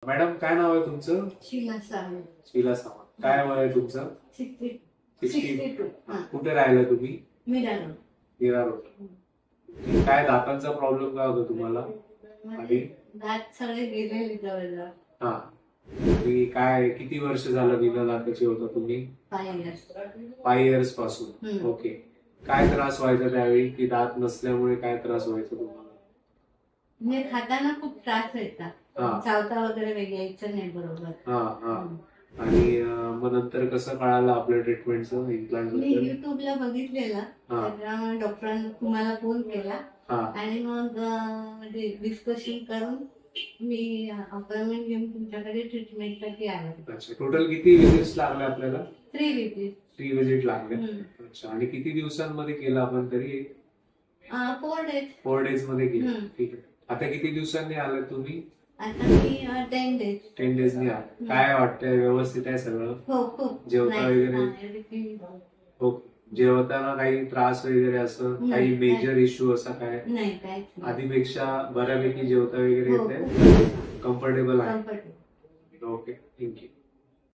Madam काय नाव आहे तुमचं? शीला सावंत. शीला सावंत. काय वय आहे तुमचं? 62. कुठे राहिला तुम्ही? मीरा रोड. मीरा रोड. काय दातांचा प्रॉब्लेम काय होता तुम्हाला? म्हणजे दात सगळे गेलेले जवळजवळ. हा. आणि काय किती वर्ष झालं बिना दाताचे होता तुम्ही? 5 years. 5 years पासून. ओके. काय त्रास व्हायचा त्यावेळी की दात नसल्यामुळे काय त्रास व्हायचा तुम्हाला? म्हणजे खाताना खूप त्रास व्हायचा. चावता वगैरे यायचं नाही बरोबर. हा हा. आणि मग नंतर कसं कळालं आपल्या ट्रीटमेंटचं इम्प्लांट मी बद्दल? युट्यूबला बघितलेलं, त्याच्यामुळे डॉक्टरांनी तुम्हाला फोन केला आणि मग म्हणजे डिस्कशन करून मी अपॉइंटमेंट घेऊन तुमच्याकडे ट्रीटमेंटसाठी आले. अच्छा. टोटल किती विजिट्स लागले आपल्याला? 3 visits. 3 विजिट लागले. अच्छा. आणि किती दिवसांमध्ये केलं आपण तरी? 4 days. 4 days मध्ये केलं. ठीक आहे. आता किती दिवसांनी आले तुम्ही? आता मी 10 days. 10 days नी आले. काय वाटतंय? व्यवस्थित आहे सगळं? हो खूप. जेवता वगैरे? ओके. जेवताना काही त्रास वगैरे असं काही मेजर इश्यू असा काय? नाही काय. आधीपेक्षा बऱ्यापैकी जेवता वगैरे येते? कम्फर्टेबल आहे? कम्फर्टेबल. ओके. थँक्यू.